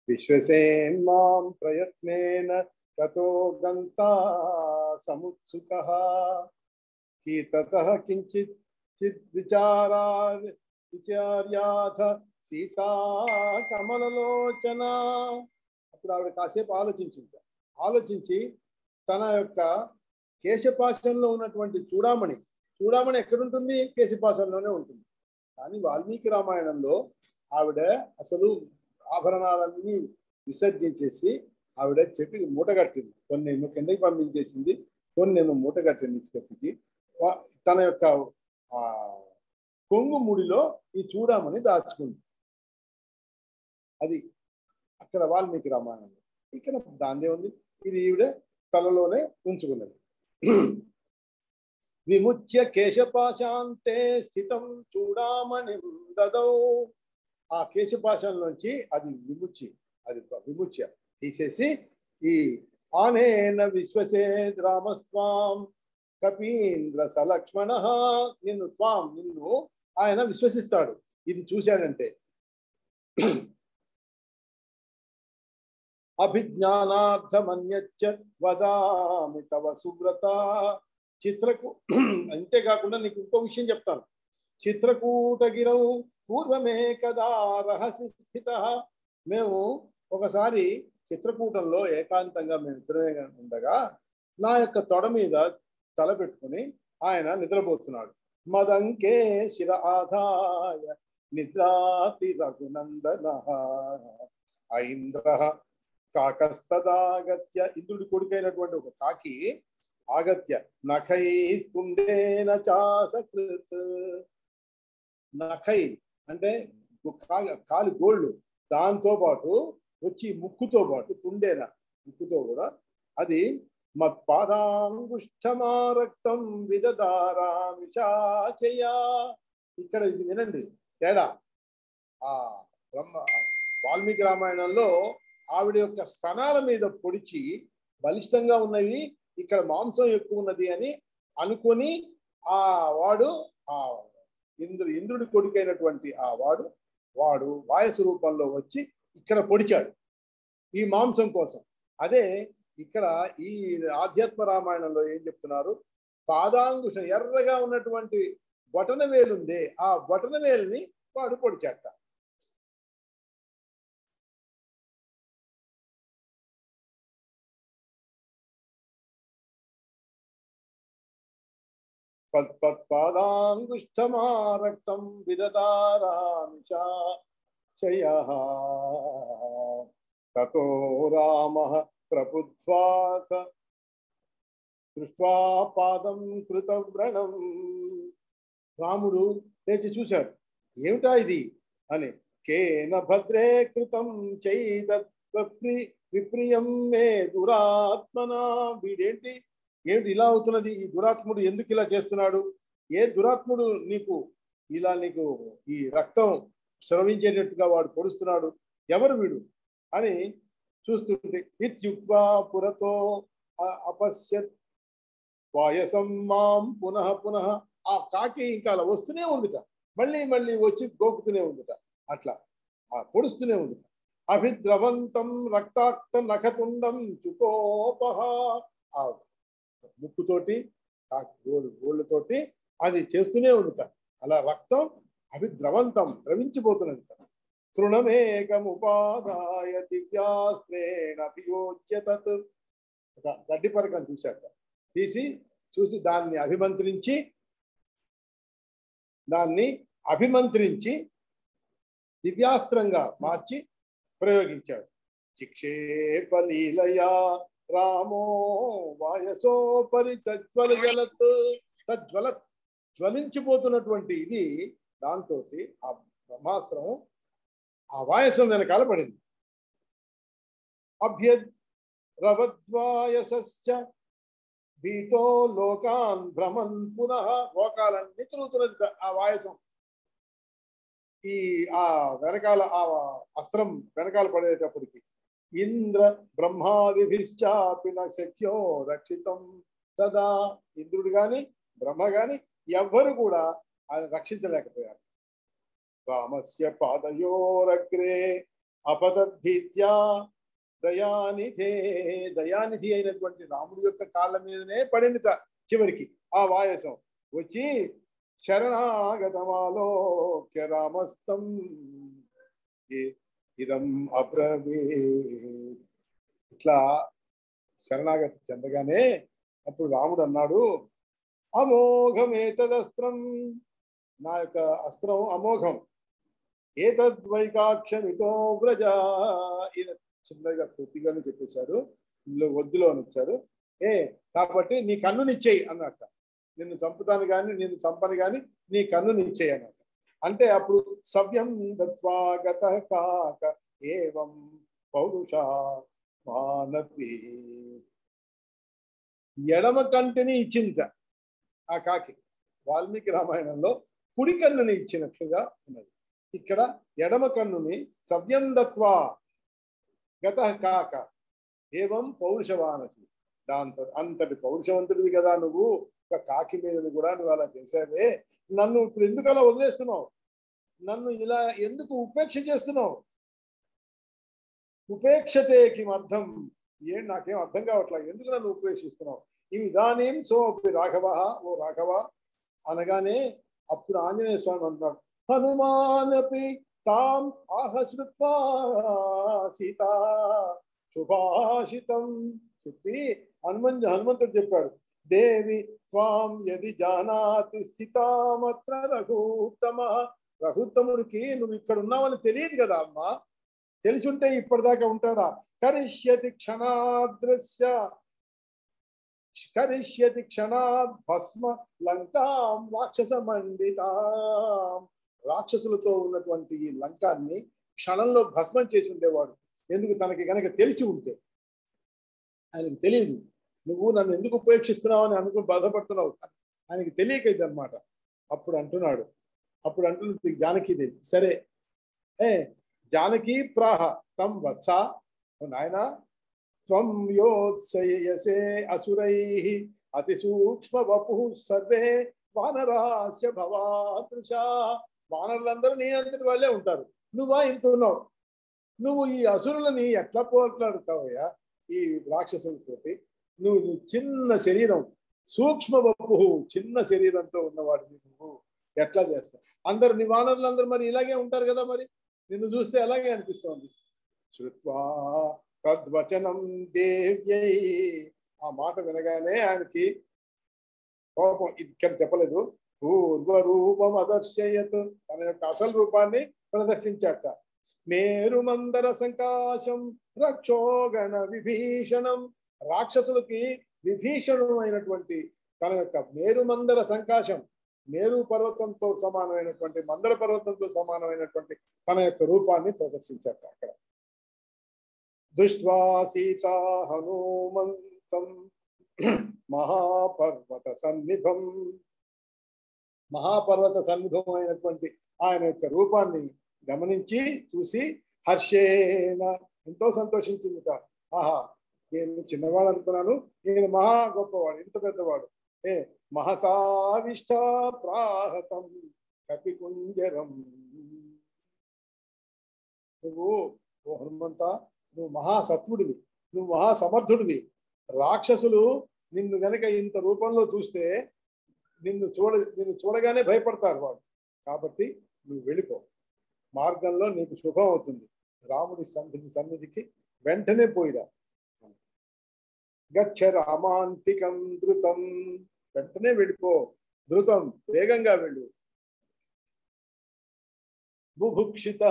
విశ్వసేన్మాం ప్రయత్నేన తతో గంతా సముత్సుకః కీతతః కించిత్ విచార్యాథ సీతా కమలలోచన. అప్పుడు ఆవిడ కాసేపు ఆలోచించి తన యొక్క కేశపాశంలో ఉన్నటువంటి చూడామణి ఎక్కడుంటుంది? కేశపాశంలోనే ఉంటుంది. కానీ వాల్మీకి రామాయణంలో ఆవిడ అసలు ఆభరణాలన్నీ విసర్జించేసి ఆవిడ చెట్టుకి మూటగట్టింది. కొన్ని ఏమో కిందకి పంపించేసింది, కొన్ని ఏమో మూటగట్టింది చెట్టుకి. తన యొక్క కొంగు ముడిలో ఈ చూడామని దాచుకుంది. అది అక్కడ వాల్మీకి రామాయణంలో. ఇక్కడ దాందే ఉంది, ఇది ఈవిడ తలలోనే ఉంచుకున్నది. విముచ్య కేశపాశాంతే స్థితం చూడామణి దదౌ. ఆ కేశపాశం నుంచి అది విముచ్య తీసేసి ఈ ఆనేన విశ్వసేద్ రామస్వాం కపీంద్ర సలక్ష్మణ. నిన్ను ఆయన విశ్వసిస్తాడు ఇది చూశాడంటే. అభిజ్ఞానార్థమన్యచ్చ వదామి తవ సువ్రత. అంతేకాకుండా నీకు ఇంకో విషయం చెప్తాను. చిత్రకూటగిరౌ పూర్వమే కదా రహసి స్థిత. మేము ఒకసారి చిత్రకూటంలో ఏకాంతంగా మేము ఇద్దరమే ఉండగా నా యొక్క తొడ మీద తల పెట్టుకుని ఆయన నిద్రపోతున్నాడు. మదంకే శిర ఆదాయ నిద్రాతి రఘునందన ఐంద్ర కాకస్తదాగత్య. ఇంద్రుడి కొడుకైనటువంటి ఒక కాకి ఆగత్య నఖైస్తుండేన చాసకృత్. నఖై అంటే కాలి గోళ్ళు, దాంతో పాటు వచ్చి ముక్కుతో పాటు తుండేన ముక్కుతో కూడా అది మత్పాదాంగుష్టమారక్తం విదదారామిషాచయ. ఇక్కడ ఇది వినండి తేడా. ఆ వాల్మీకి రామాయణంలో ఆవిడ యొక్క స్తనాల మీద పొడిచి బలిష్టంగా ఉన్నవి, ఇక్కడ మాంసం ఎక్కువ ఉన్నది అని అనుకొని ఆ వాడు ఇంద్రుడి కొడుకైనటువంటి ఆ వాడు వాయసు రూపంలో వచ్చి ఇక్కడ పొడిచాడు ఈ మాంసం కోసం. అదే ఇక్కడ ఈ ఆధ్యాత్మ రామాయణంలో ఏం చెప్తున్నారు? పాదాంగుషం ఎర్రగా ఉన్నటువంటి బొటన వేలుందే, ఆ బొటన వేలుని వాడు పొడిచాట. పాదాంగుష్టమారక్తం విదదారామిషాచయః తతో రామః ప్రబుద్ధ్వాథ దృష్ట్వా పాదం కృతవ్రణం. రాముడు లేచి చూశాడు, ఏమిటా ఇది అని. కేన భద్రే కృతం చైదత్ విప్రియం మే దురాత్మనా. వీడేంటి ఏమిటి ఇలా అవుతున్నది? ఈ దురాత్ముడు ఎందుకు ఇలా చేస్తున్నాడు? ఏ దురాత్ముడు నీకు ఈ రక్తం స్రవించేటట్టుగా వాడు పొడుస్తున్నాడు? ఎవరు వీడు అని చూస్తుంటే ఇత్యుక్త్వా పురతో అపశ్యత్ వాయసం మాం పునః పునః. ఆ కాకి ఇంకా అలా వస్తూనే ఉందిట, మళ్ళీ వచ్చి గోకుతూనే ఉందిట, అట్లా పొడుస్తూనే ఉందిట. అభిద్రవంతం రక్తాక్త నఖతుండం చుకోపహ. ఆ ముక్కుతోటి గోళ్ళతోటి అది చేస్తూనే ఉందిట. అలా రక్తం అభిద్రవంతం ద్రవించిపోతున్నది. తృణమేకముపాదాయ దివ్యాస్త్రేణ అభియోజ్య తత్. ఒక గడ్డి పరకను చూసి దాన్ని అభిమంత్రించి దివ్యాస్త్రంగా మార్చి ప్రయోగించాడు. చిక్షేపలీలయా రామో వాయసోపరి తజ్వలత్. జ్వలించిపోతున్నటువంటి ఇది దాంతో ఆ బ్రహ్మాస్త్రం ఆ వాయసం వెనకాల పడింది. అభ్యద్రవద్వాయసశ్చ భీతో లోకాన్ భ్రమన్ పునః. లోకాలన్నీ తిరుగుతున్నది ఆ వాయసం. ఆ వెనకాల ఆ అస్త్రం వెనకాల పడేటప్పటికి ఇంద్ర బ్రహ్మాదిభిశ్చాపి న శక్యో రక్షితం తదా. ఇంద్రుడు గాని బ్రహ్మ గాని ఎవ్వరు కూడా ఆయన రక్షించలేకపోయారు. రామస్య పాదయోరగ్రే అపతద్ధీత్యా దయానిధే. దయానిధి అయినటువంటి రాముడి యొక్క కాళ్ళ మీదనే పడిందిట చివరికి ఆ వాయసం వచ్చి శరణాగతమాలోక్య రామస్తం ఇదం అబ్రవే. ఇట్లా శరణాగతి చెందగానే అప్పుడు రాముడు అన్నాడు, అమోఘమేతదస్త్రం, నా యొక్క అస్త్రం అమోఘం, ఏతద్వైకాక్షమితో వ్రజ. ఈయన చిన్నగా పూర్తిగానే చెప్పేశాడు, ఇందులో వద్దులో అని వచ్చాడు. కాబట్టి నీ కన్నునిచ్చేయి అన్నట్ట. నిన్ను చంపుతాను కానీ నిన్ను చంపను కానీ నీ కన్నునిచ్చేయి అన్నట్ట. అంటే అప్పుడు సవ్యం దత్వాగత కాక ఏవం పౌరుషా మానపి, ఎడమ కంటిని ఇచ్చింది ఆ కాకి. వాల్మీకి రామాయణంలో కుడి కన్నుని ఇచ్చినట్లుగా ఉన్నది. ఇక్కడ ఎడమ కన్నుని సవ్యం దత్వా గత కాక ఏవం పౌరుషవానసి. దాంతో అంతటి పౌరుషవంతుడివి కదా నువ్వు, ఒక కాకి మీద కూడా నువ్వు అలా చేసావే, నన్ను ఇప్పుడు ఎందుకు అలా వదిలేస్తున్నావు, నన్ను ఇలా ఎందుకు ఉపేక్ష చేస్తున్నావు? ఉపేక్షతే కిమర్థం, నాకేం అర్థం కావట్లేదు, ఎందుకు నన్ను ఉపేక్షిస్తున్నావు? ఇవి ఇదానీం సోపి రాఘవ, ఓ రాఘవ అనగానే అప్పుడు ఆంజనేయ స్వామి అంటున్నాడు, హనుమానపి తాం ఆహశ్రుత్వా సీతా సుభాషితం. చెప్పి హనుమంతుడు చెప్పాడు, దేవి త్వాం యది జానాతి స్థితామత్ర రఘుత్తమ. రఘుత్తముడికి నువ్వు ఇక్కడ ఉన్నావని తెలియదు కదా అమ్మా, తెలిసి ఉంటే ఇప్పటిదాకా ఉంటాడా? కరిష్యతి క్షణాద్ భస్మ లంకాం రాక్షస మండితాం. రాక్షసులతో ఉన్నటువంటి ఈ లంకాన్ని క్షణంలో భస్మం చేసి ఉండేవాడు. ఎందుకు? తనకి గనక తెలిసి ఉంటే. ఆయనకు తెలియదు, నువ్వు నన్ను ఎందుకు ఉపేక్షిస్తున్నావు అని అనుకుని బాధపడుతున్నావు, ఆయనకి తెలియకైంది అనమాట. అప్పుడు అంటున్నది జానకీదేవి, సరే జానకీ ప్రాహ తం వత్స, నాయన త్వం యోత్సయసే అసురైః అతి సూక్ష్మ వపుః సర్వే వానరాస్య భవాతృషా. వానరులందరూ నీ అంతటి వాళ్ళే ఉంటారు, నువ్వా ఇంత ఉన్నావు. నువ్వు ఈ అసురులని ఎట్లా పోట్లాడుతావయ్యా ఈ రాక్షసులతోటి? నువ్వు చిన్న శరీరం, సూక్ష్మ వపుః, చిన్న శరీరంతో ఉన్నవాడిని నువ్వు ఎట్లా చేస్తావు? అందరు నీ వానరులందరూ మరి ఇలాగే ఉంటారు కదా, మరి నిన్ను చూస్తే అలాగే అనిపిస్తోంది. శ్రుత్వా తద్వచనం దేవ్యై, ఆ మాట వినగానే ఆయనకి కోపం. ఇక్కడ చెప్పలేదు, పూర్వరూపం అదర్శయత్, తన యొక్క అసలు రూపాన్ని ప్రదర్శించాట. మేరుమందర సంకాశం రక్షోగణ విభీషణం. రాక్షసులకి విభీషణమైనటువంటి తన యొక్క మేరుమందర సంకాశం, మేరు పర్వతంతో సమానమైనటువంటి మందర పర్వతంతో సమానమైనటువంటి తన యొక్క రూపాన్ని ప్రదర్శించాట అక్కడ. దృష్ట్వా సీతా హనుమంతం మహాపర్వత సన్నిభం. మహాపర్వత సన్నిభమైనటువంటి ఆయన యొక్క రూపాన్ని గమనించి చూసి హర్షేణ ఎంతో సంతోషించిందిట. ఆహా, నేను చిన్నవాడు అనుకున్నాను, నేను మహా గొప్పవాడు, ఇంత పెద్దవాడు. మహతావిష్ట ప్రాహతం కపికుంజరం. నువ్వు ఓ హనుమంత, నువ్వు మహాసత్వుడివి, నువ్వు మహాసమర్థుడివి. రాక్షసులు నిన్ను గనక ఇంత రూపంలో చూస్తే నిన్ను చూడగానే భయపడతారు వాళ్ళు. కాబట్టి నువ్వు వెళ్ళిపో, మార్గంలో నీకు శుభం అవుతుంది. రాముడి సన్నిధికి వెంటనే పోయిరా. గచ్చ రామాంతికం ధృతం, వెంటనే వెళ్ళిపో, ధృతం, వేగంగా వెళ్ళు. బుభుక్షిత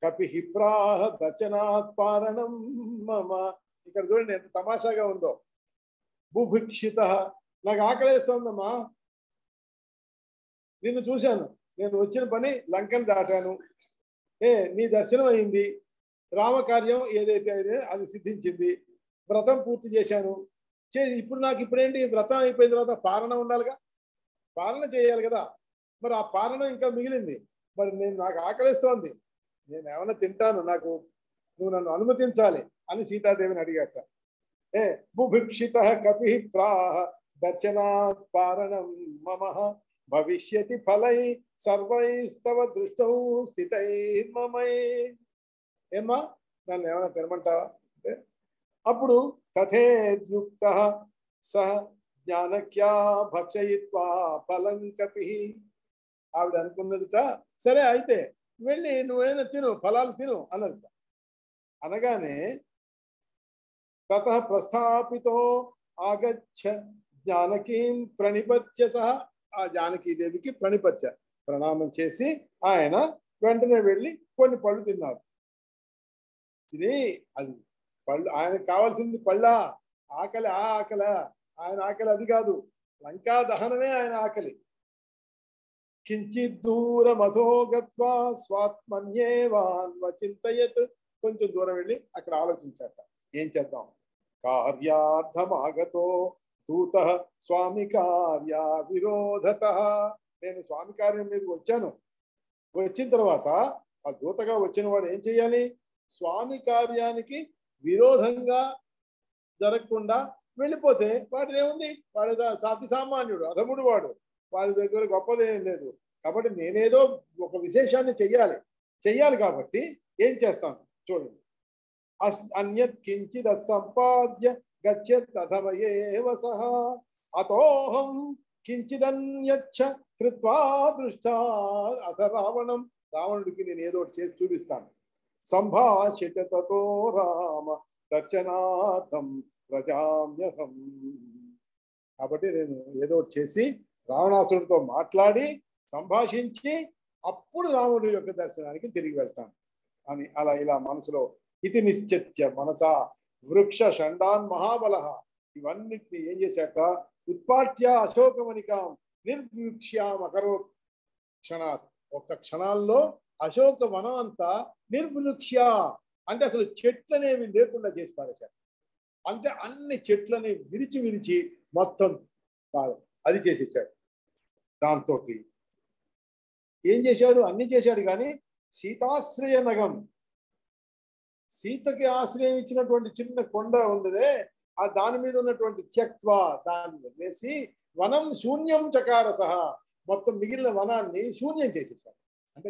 కపిః ప్రాహ దర్శనాత్ పారణం మమ. ఇక్కడ చూడండి ఎంత తమాషాగా ఉందో. బుభుక్షిత, నాకు ఆకలేస్తోందమ్మా, నిన్ను చూశాను, నేను వచ్చిన పని లంకను దాటాను, నీ దర్శనం అయింది, రామకార్యం ఏదైతే అది సిద్ధించింది, వ్రతం పూర్తి చేశాను. ఇప్పుడు నాకు ఇప్పుడేంటి, వ్రతం అయిపోయిన తర్వాత పాలన ఉండాలిగా, పాలన చేయాలి కదా. మరి ఆ పాలన ఇంకా మిగిలింది. మరి నాకు ఆకలిస్తోంది, నేను ఏమైనా తింటాను, నువ్వు నన్ను అనుమతించాలి అని సీతాదేవిని అడిగాట. బుభుక్షిత కపిః ప్రాహ దర్శనాత్ పారణం మమ భవిష్యతి ఫలై సర్వైస్తవ దృష్టౌ స్థితైర్మమై. ఏమ్మా నన్ను ఏమైనా తినమంటావా అంటే అప్పుడు తథేద్యుక్త సహ జ్ఞానక్యా భక్షయిత్వా ఫలం కపి. ఆవిడ అనుకున్నదిట, సరే అయితే వెళ్ళి నువ్వైనా తిను, ఫలాలు తిను అన్నది. అనగానే తతః ప్రస్థాపితో ఆగచ్చ జానకీం ప్రణిపత్య సహ, ఆ జానకీదేవికి ప్రణిపత్య ప్రణామం చేసి ఆయన వెంటనే వెళ్ళి కొన్ని పళ్ళు తిన్నారు. తిని అది పళ్ళు ఆయనకు కావాల్సింది పళ్ళ ఆకలి, ఆ ఆకల ఆయన ఆకలి అది కాదు, లంకా దహనమే ఆయన ఆకలి. కించిత్ దూరమథో గత్వా స్వాత్మన్యేవాన్వచింతయత్, కొంచెం దూరం వెళ్ళి అక్కడ ఆలోచించాట, ఏం చేద్దాం. కార్యార్థమాగతో దూత స్వామి కార్య విరోధత, నేను స్వామి కార్యం మీదకి వచ్చాను, వచ్చిన తర్వాత ఆ దూతగా వచ్చిన వాడు ఏం చేయాలి, స్వామి కార్యానికి విరోధంగా జరగకుండా వెళ్ళిపోతే వాడిది ఏముంది, వాడి సాతి సామాన్యుడు అధముడు వాడు, వాడి దగ్గర గొప్పదేం లేదు. కాబట్టి నేనేదో ఒక విశేషాన్ని చెయ్యాలి కాబట్టి ఏం చేస్తాను చూడండి. అన్యత్ కించిద్ సంపాద్య గచ్చత్ అధమయేవ సహ అతోహం కించిదన్యచ్చ కృత్వా దృష్టా అథ రావణం, రావణుడికి నేను ఏదో చేసి చూపిస్తాను. సంభాష్యత తతో రామ దర్శనార్థం ప్రజామ్యహం, కాబట్టి నేను ఏదో చేసి రావణాసుడితో మాట్లాడి సంభాషించి అప్పుడు రాముడి యొక్క దర్శనానికి తిరిగి వెళ్తాను అని అలా ఇలా మనసులో ఇది నిశ్చిత్య మనసా వృక్ష షండాన్ మహాబల, ఇవన్నిటిని ఏం చేశాక ఉత్పాట్య అశోకమణికాం నిర్వృక్ష్యాం అకరో క్షణాత్, ఒక్క క్షణాల్లో అశోక వనం అంతా నిర్వృక్ష్య అంటే అసలు చెట్లనేవి లేకుండా చేసి పారేశారు. అంటే అన్ని చెట్లని విరిచి మొత్తం అది చేసేసాడు. దాంతో ఏం చేశాడు, అన్ని చేశాడు కానీ సీతాశ్రయ నగం, సీతకి ఆశ్రయం ఇచ్చినటువంటి చిన్న కొండ ఉండదే, ఆ దాని మీద ఉన్నటువంటి త్యక్వా దాన్ని వదిలేసి వనం శూన్యం చకార సహా, మొత్తం మిగిలిన వనాన్ని శూన్యం చేసేసాడు, అంటే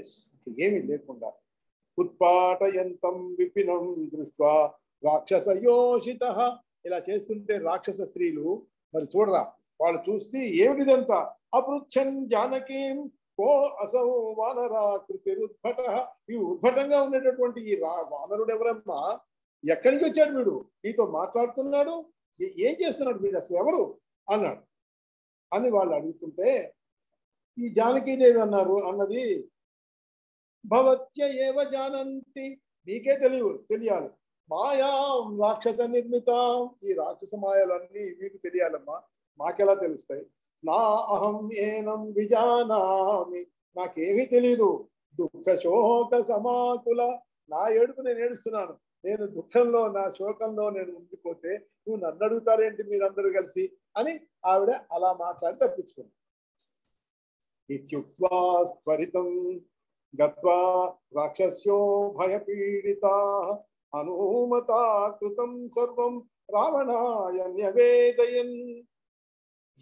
ఏమీ లేకుండా. ఉత్పాటయంతం విపినం దృష్ట్వా రాక్షసయోషిత, ఇలా చేస్తుంటే రాక్షస స్త్రీలు మరి చూడరా, వాళ్ళు చూస్తే ఏమిటిదంతా. అపృచ్ఛన్ జానకీం కో అసౌ వానరాకృతి ఉద్భట, ఈ ఉద్భటంగా ఉండేటటువంటి ఈ వానరుడు ఎవరమ్మా, ఎక్కడి నుంచి వచ్చాడు వీడు, నీతో మాట్లాడుతున్నాడు, ఏం చేస్తున్నాడు వీడు, అసలు ఎవరు అన్నాడు అని వాళ్ళు అడుగుతుంటే ఈ జానకీదేవి అన్నది భవత్య ఏవ జానంతి, మీకే తెలియాలి, మాయా రాక్షస నిర్మితం, ఈ రాక్షస మాయలన్నీ మీకు తెలియాలమ్మా, మాకెలా తెలుస్తాయి. నా అహం ఏనం విజానామి, నాకేమీ తెలీదు. దుఃఖ శోక సమాకుల, నా ఏడుపు నేను ఏడుస్తున్నాను, నేను దుఃఖంలో నా శోకంలో నేను ఉండిపోతే నువ్వు నన్ను అడుగుతారేంటి మీరందరూ కలిసి అని ఆవిడ అలా మాట్లాడి తప్పించుకుంది. ఇత్యుక్త్వా త్వరితం గత్వా రాక్షస్యో భయపీడితా అనుమతా కృతం సర్వం రావణాయ న్యవేదయన్.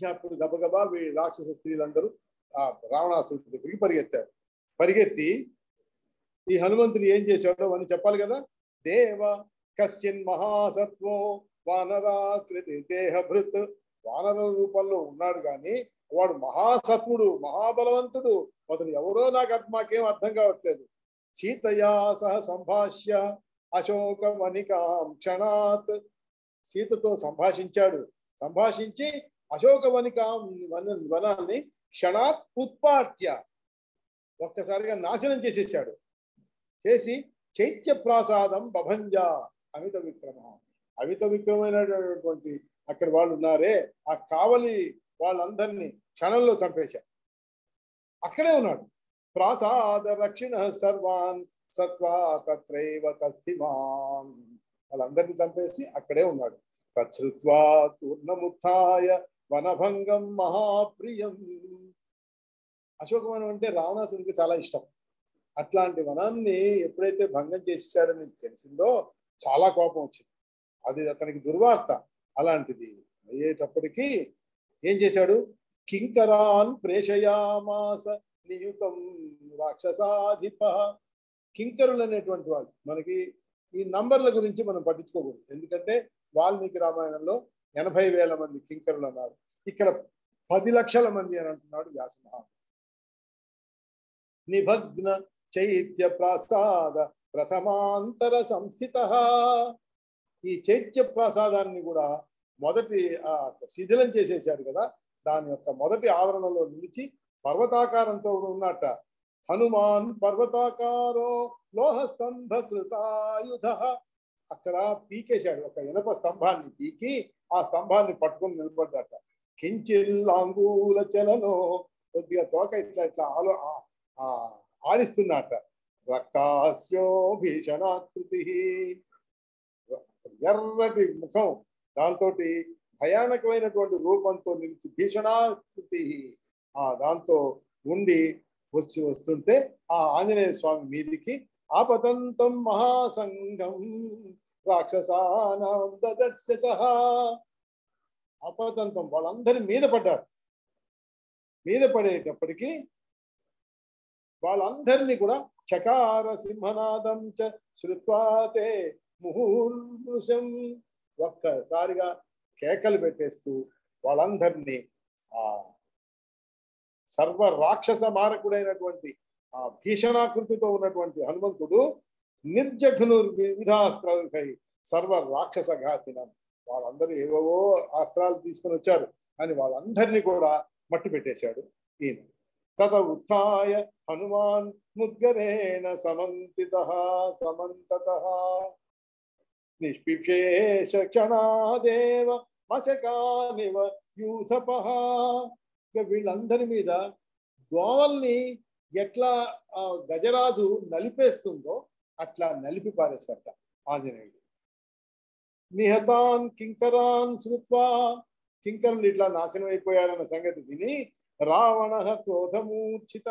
అప్పుడు గబగబా రాక్షస స్త్రీలందరూ ఆ రావణాసుడి దగ్గరికి పరిగెత్తి ఈ హనుమంతుడు ఏం చేశాడో అని చెప్పాలి కదా. దేవ కశ్చిన్ మహాసత్వో వానరాకృతి దేహభృత్, వానర రూపంలో ఉన్నాడు కానీ వాడు మహాసత్వుడు మహాబలవంతుడు, అతను ఎవరో మాకేం అర్థం కావట్లేదు. సీతయా సహ సంభాష్య అశోకవనికాం క్షణాత్, సీతతో సంభాషించి అశోకవనికాం వనాన్ని క్షణాత్ ఉత్పాట్య ఒక్కసారిగా నాశనం చేసి చైత్య ప్రాసాదం బభంజ అమిత విక్రమైనటువంటి అక్కడ వాళ్ళు ఉన్నారే ఆ కావలి వాళ్ళందరినీ క్షణంలో చంపేశారు. అక్కడే ఉన్నాడు. ప్రాసాద రక్షిణ సర్వాన్ సత్వా తత్రైవ తస్థిమాన్, వాళ్ళందరినీ చంపేసి అక్కడే ఉన్నాడు. తచ్చుత్వా తూర్ణముత్థాయ వనభంగం మహాప్రియం. అశోకవనం అంటే రావణాసుడికి చాలా ఇష్టం. అట్లాంటి వనాన్ని ఎప్పుడైతే భంగం చేశాడని తెలిసిందో చాలా కోపం వచ్చింది. అది అతనికి దుర్వార్త. అలాంటిది అయ్యేటప్పటికీ ఏం చేశాడు, కింకరాన్ ప్రేషయామాస నియుతం రాక్షసాధిప. కింకరులు అనేటువంటి వాళ్ళు. మనకి ఈ నంబర్ల గురించి మనం పట్టించుకోకూడదు, ఎందుకంటే వాల్మీకి రామాయణంలో 80,000 మంది కింకరులు అన్నారు. ఇక్కడ 10 లక్షల మంది అని అంటున్నాడు వ్యాసమహా. నిభగ్న చైత్య ప్రాసాద ప్రథమాంతర సంస్థిత. ఈ చైత్య ప్రాసాదాన్ని కూడా మొదటి శిథిలం చేసేసాడు కదా, దాని యొక్క మొదటి ఆవరణలో నిలిచి పర్వతాకారంతో ఉన్నట్ట. హనుమాన్ పర్వతాకారో లోహ స్తంభ కృతాయుధ. అక్కడ పీకేశాడు, ఒక ఇనప స్తంభాన్ని పీకి ఆ స్తంభాన్ని పట్టుకొని నిలబడ్డట. కించిల్లాంగూల చలనో, కొద్దిగా తోక ఇట్లా ఇట్లా ఆడిస్తున్నట్ట. రక్తాస్యో భీషణాకృతి, ఎర్రటి ముఖం, దాంతో భయానకమైనటువంటి రూపంతో నిలిచి భీషణాకృతి దాంతో ఉండి వస్తుంటే ఆ ఆంజనేయ స్వామి మీదికి ఆపతంతం మహాసంగం రాక్షసానాం దదర్శ సహా. ఆపతంతం వాళ్ళందరి మీద పడ్డారు. మీద పడేటప్పటికీ వాళ్ళందరినీ కూడా చకార సింహనాదం చ శ్రుత్వాతే ముహూర్ముషం, ఒక్కసారిగా కేకలు పెట్టేస్తూ వాళ్ళందరినీ సర్వ రాక్షస మారకుడైనటువంటి ఆ భీషణాకృతితో ఉన్నటువంటి హనుమంతుడు నిర్జఘ్నుర్ వివిధాస్త్రై సర్వ రాక్షస ఘాతినం, వాళ్ళందరూ ఏవేవో అస్త్రాలు తీసుకొని వచ్చారు అని వాళ్ళందరినీ కూడా మట్టు పెట్టేశాడు ఈయన. తత ఉత్థాయ హనుమాన్ ముద్గరేణ సమంతతః నిష్పిషేష క్షణాదేవ మశకానివ యూథపః. వీళ్ళందరి మీద దోవల్ని ఎట్లా గజరాజు నలిపేస్తుందో అట్లా నలిపి పారేశాట ఆంజనేయుడు. నిహతాన్ కింకరాన్ శ్రుత్వా, కింకరులు ఇట్లా నాశనం అయిపోయారన్న సంగతి విని రావణ క్రోధమూర్ఛిత,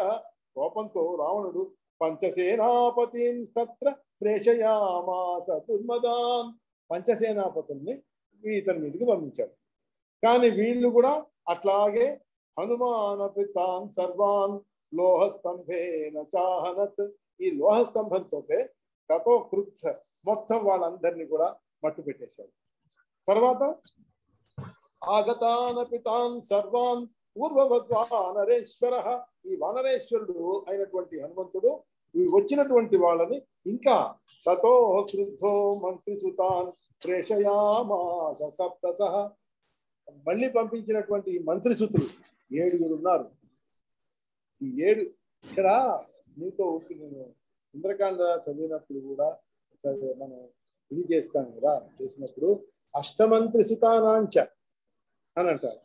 కోపంతో రావణుడు పంచసేనాపతిం తత్ర ప్రేషయామాస దుర్మదాన్, పంచసేనాపతుల్ని ఇతని మీదకి పంపించాడు. కానీ వీళ్ళు కూడా అట్లాగే హనుమానపితాన్ సర్వాన్ లోహస్తంభేన చాహనత్, ఈ లోహస్తంభంతో తతో కృత్స మొత్తం వాళ్ళందరినీ కూడా మట్టు పెట్టేశాడు. తర్వాత ఆగతానపితాన్ సర్వాన్ పూర్వవత్ వానరేశ్వర, ఈ వానరేశ్వరుడు అయినటువంటి హనుమంతుడు వచ్చినటువంటి వాళ్ళని ఇంకా తతో క్రుద్ధో మంత్రిసుతాన్ ప్రేషయామాస సప్తసః, మళ్ళీ పంపించినటువంటి మంత్రిసుతులు 7 ఉన్నారు. ఈ 7 ఇక్కడ మీతో నేను ఇంద్రకాండ చదివినప్పుడు కూడా మనం ఇది చేస్తాం కదా, చేసినప్పుడు అష్టమంత్రి సుతానాంచ అని అంటారు,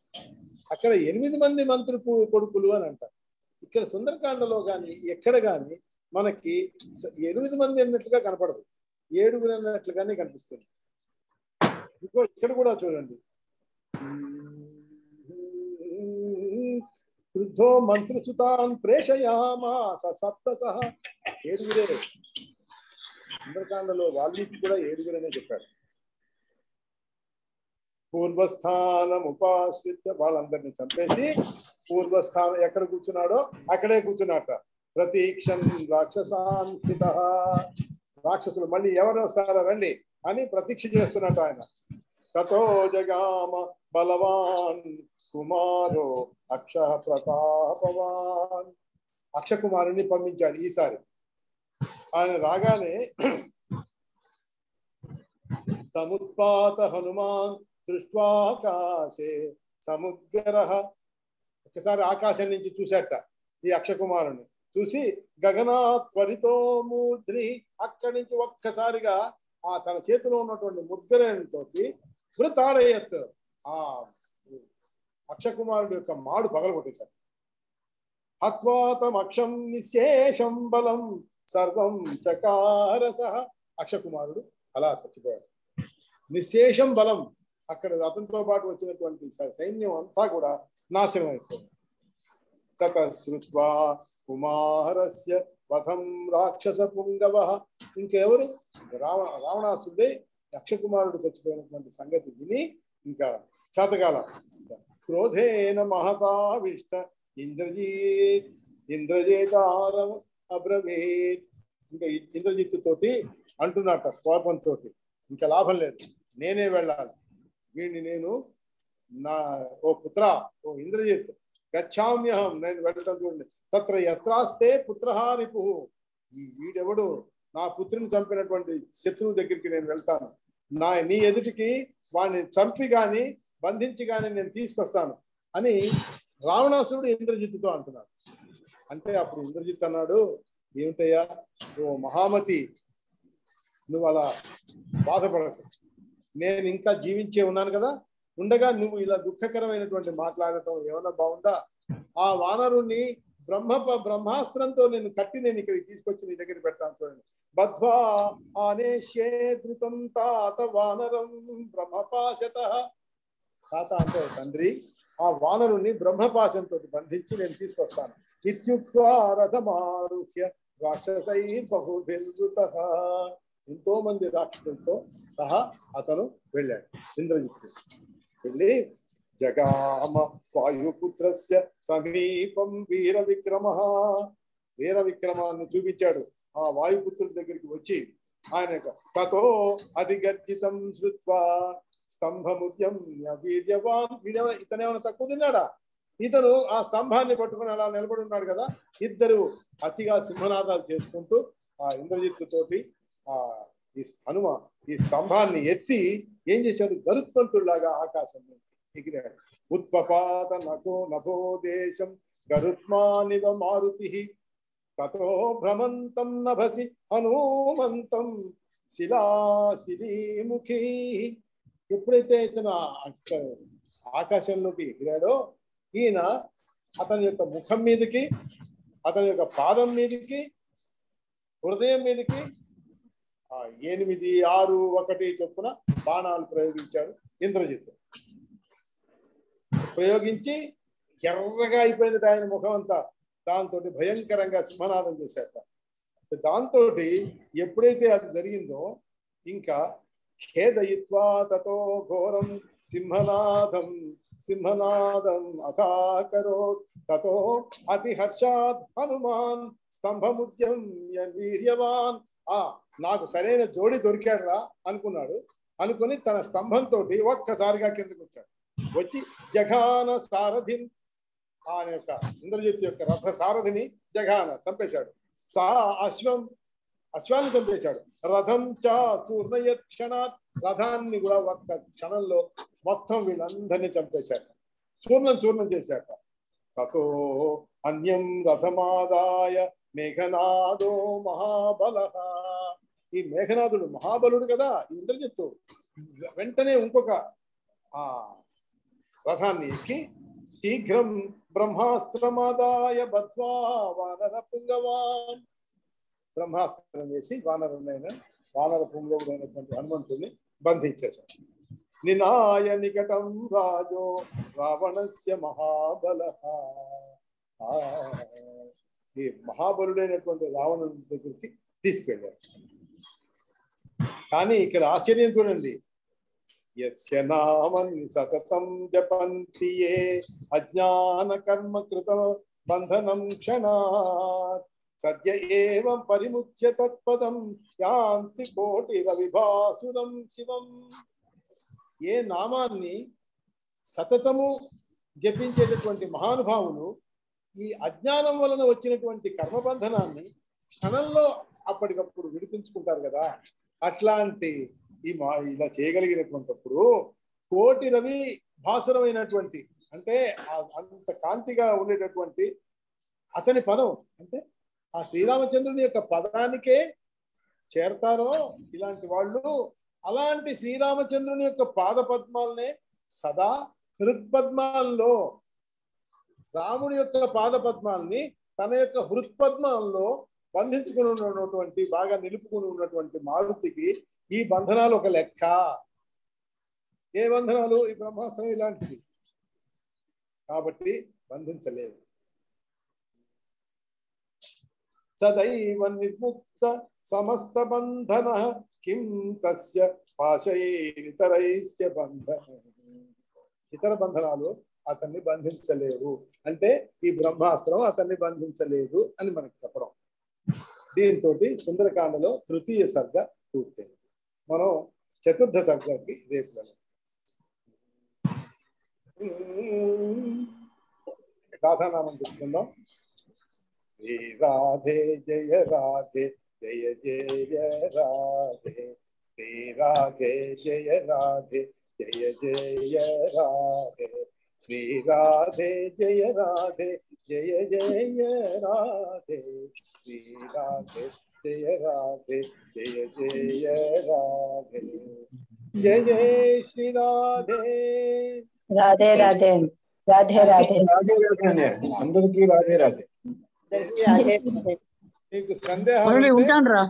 అక్కడ 8 మంది మంత్రి కొడుకులు అని అంటారు. ఇక్కడ సుందరకాండలో కానీ ఎక్కడ కానీ మనకి 8 మంది అన్నట్లుగా కనపడదు, 7 అన్నట్లుగానే కనిపిస్తుంది. ఇక్కడ కూడా చూడండి, క్రుద్ధో మంత్రిసుతాన్ ప్రేషయామాస సప్తసః, 7. సుందరకాండలో వాల్మీకి కూడా 7 చెప్పాడు. పూర్వస్థానం ఉపాశ్రిత్య, వాళ్ళందరినీ చంపేసి పూర్వస్థానం ఎక్కడ కూర్చున్నాడో అక్కడే కూర్చున్నట్ట. ప్రతీక్షన్ రాక్షసాన్ స్థిత, రాక్షసులు మళ్ళీ ఎవరు వస్తారా రండి అని ప్రతీక్ష చేస్తున్నట్ట ఆయన. తతో జగామ బలవాన్ కుమారో అక్ష ప్రతాపవాన్, అక్షకుమారుని పంపించాడు ఈసారి. ఆయన రాగానే తముత్పాత హనుమాన్ దృష్ట్వాకాశే సముద్రః, ఒకసారి ఆకాశం నుంచి చూసేట ఈ అక్షకుమారుని చూసి గగనాత్ త్వరితో మూర్ధ్ని, అక్కడి నుంచి ఒక్కసారిగా ఆ తన చేతిలో ఉన్నటువంటి ముద్గరంతో వృతాడయత్, ఆ అక్షకుమారుడు యొక్క మాడు పగలగొట్టేశాడు. హత్వాతం అక్షం నిశేషం బలం సర్వం చకారసః, అక్షకుమారుడు అలా చచ్చిపోయాడు. నిశేషం బలం, అక్కడ అతనితో పాటు వచ్చినటువంటి సైన్యం అంతా కూడా నాశనం అయిపోయింది. తత శ్రుత్వా కుమారస్య వధం రాక్షస పుంగవ, ఇంకెవరు రావణాసుడే అక్షకుమారుడు చచ్చిపోయినటువంటి సంగతి విని ఇంకా చేతకాల క్రోధేన మహతావిష్ట ఇంద్రజేతారం అబ్రవీత్, ఇంకా ఇంద్రజిత్తు తోటి అంటున్నట్ట కోపంతో, ఇంకా లాభం లేదు, నేనే వెళ్ళాలి, వీడిని నేను నా ఓ పుత్ర ఓ ఇంద్రజిత్ గచ్చామ్యహం, నేను వెళ్ళటం చూడండి, తత్ర యత్రాస్తే పుత్రః రిపుః, ఈ వీడెవడు నా పుత్రుని చంపినటువంటి శత్రువు దగ్గరికి నేను వెళ్తాను, నీ ఎదుటికి వాడిని చంపి గాని బంధించి గాని నేను తీసుకొస్తాను అని రావణాసురుడు ఇంద్రజిత్తుతో అంటున్నాడు. అంటే అప్పుడు ఇంద్రజిత్ అన్నాడు, ఏమిటయ్యా ఓ మహామతి, నువ్వు అలా బాధపడకు, నేను ఇంకా జీవించే ఉన్నాను కదా, ఉండగా నువ్వు ఇలా దుఃఖకరమైనటువంటి మాట్లాడటం ఏమన్నా బాగుందా? ఆ వానరుణ్ణి బ్రహ్మాస్త్రంతో నేను కట్టి నేను ఇక్కడికి తీసుకొచ్చి నీ దగ్గర పెడతాను చూడండి. బద్ధ్వా ఆనేష్యే ధృతం తాత వానరం బ్రహ్మపాశతః, తాత అంటే తండ్రి, ఆ వానరుణ్ణి బ్రహ్మపాశంతో బంధించి నేను తీసుకొస్తాను. ఇత్యుక్త్వా రథమారుహ్య రాక్షసై బహుభిర్వృతః, ఎంతో మంది రాక్షసులతో సహా అతను వెళ్ళాడు. ఇంద్రజిత్తు వెళ్ళి జగామ వాయుపుత్రస్య సమీపం వీర విక్రమాన్ని చూపించాడు. ఆ వాయుపుత్రుడి దగ్గరికి వచ్చి ఆయన తతో అధిగర్జితం శ్రుత్వా స్తంభముద్యమ్య వీర్యవాన్, ఇతనేమైనా తక్కువ తిన్నాడా? ఇతను ఆ స్తంభాన్ని పట్టుకుని అలా నిలబడి ఉన్నాడు కదా, ఇద్దరు అతిగా సింహనాదాలు చేసుకుంటూ ఆ ఇంద్రజిత్తు తోటి హనుమ ఈ స్తంభాన్ని ఎత్తి ఏం చేశాడు, గరుత్మంతుడిలాగా ఆకాశంలో ఎగిరాడు. ఉత్పపాత నభో దేశం గరుత్మానివ మారుతి తతో భ్రమంతం నభసి హనుమంతం శిలాశిలీముఖీ. ఎప్పుడైతే ఇతను ఆకాశంలోకి ఎగిరాడో, ఈయన అతని యొక్క ముఖం మీదకి, అతని యొక్క పాదం మీదకి, హృదయం మీదకి 8, 6, 1 చొప్పున బాణాలు ప్రయోగించాడు ఇంద్రజిత్తు. ప్రయోగించి ఎర్రగా అయిపోయింది ఆయన ముఖం అంతా. దాంతో భయంకరంగా సింహనాదం చేశాట. దాంతో ఎప్పుడైతే అది జరిగిందో, ఇంకా ఖేదయిత్వా తతో ఘోరం సింహనాదం అథాకరోత్ తతో అతిహర్షాత్ హనుమాన్ స్తంభముద్యమ్య వీర్యవాన్. నాకు సరైన జోడి దొరికాడురా అనుకున్నాడు. అనుకుని తన స్తంభంతో ఒక్కసారిగా కిందకు వచ్చాడు. వచ్చి జఘాన సారథిం, ఆయన యొక్క ఇంద్రజిత్ యొక్క రథ సారథిని జఘాన చంపేశాడు. అశ్వాన్ని చంపేశాడు. రథం చా చూర్ణయత్ క్షణాత్, రథాన్ని కూడా ఒక్క క్షణంలో మొత్తం వీళ్ళందరినీ చంపేశాట, చూర్ణం చేశాట. తతో అన్యం రథమాదాయ మేఘనాదో మహాబల. ఈ మేఘనాథుడు మహాబలుడు కదా ఇంద్రజిత్తు. వెంటనే ఇంకొక రథాన్ని ఎక్కి శీఘ్రం బ్రహ్మాస్త్రమాదాయ బద్ధ్వా వానర పుంగవాన్, బ్రహ్మాస్త్రం వేసి వానర పుంగవుడైనటువంటి హనుమంతుడిని బంధించేశాడు. నినాయ నికటం రాజో రావణస్య మహాబల. ఈ మహాబలుడైనటువంటి రావణుడి దగ్గరికి తీసుకెళ్ళారు. కానీ ఇక్కడ ఆశ్చర్యం చూడండి, యస్య నామని సతతం జపంతి యే అజ్ఞాన కర్మ కృత బంధనం క్షణాత్ సద్య ఏవం పరిముచ్య తత్పదం యాంతి కోటి రవిభాసురం శివం. ఏ నామాన్ని సతతము జపించేటటువంటి మహానుభావులు ఈ అజ్ఞానం వలన వచ్చినటువంటి కర్మబంధనాన్ని క్షణంలో అప్పటికప్పుడు విడిపించుకుంటారు కదా, అట్లాంటి ఇలా చేయగలిగినటువంటిప్పుడు కోటి రవి భాసురమైనటువంటి, అంటే అంత కాంతిగా ఉండేటటువంటి అతని పదం, అంటే ఆ శ్రీరామచంద్రుని యొక్క పదానికే చేరతారో ఇలాంటి వాళ్ళు, అలాంటి శ్రీరామచంద్రుని యొక్క పాద పద్మాలనే సదా హృత్పద్మాల్లో, రాముడి యొక్క పాద పద్మాల్ని తన యొక్క హృత్పద్మాల్లో బంధించుకుని ఉన్నటువంటి, బాగా నిలుపుకుని ఉన్నటువంటి మారుతికి ఈ బంధనాలు ఒక లెక్క. ఏ బంధనాలు? ఈ బ్రహ్మాస్త్రం ఇలాంటిది కాబట్టి బంధించలేదు. సదైవ నిర్ముక్త సమస్త బంధన కిం తస్య పాశైరితరైస్య బంధన. ఇతర బంధనాలు అతన్ని బంధించలేవు, అంటే ఈ బ్రహ్మాస్త్రం అతన్ని బంధించలేదు అని మనకు చెప్పడం. దీంతో సుందరకాండలో తృతీయ సర్గ పూర్తయింది. మనం చతుర్థ సర్గకి రేపు రాధానామం చెప్పుకుందాం. శ్రీ రాధే జయ రాధే జయ జయ రాధే, శ్రీ రాధే జయ రాధే జయ జయ రాధే, శ్రీ రాధే జయ రాధే జయ జయ రాధే, శ్రీ రాధే జయ రాధే జయ జయ రాధే. జయ జయ శ్రీ రాధే. రాధే రాధే రాధే రాధే రాధే రాధే అందరికీ రాధే రాధే. మీకు సందేహాలు ఉంటాను రా.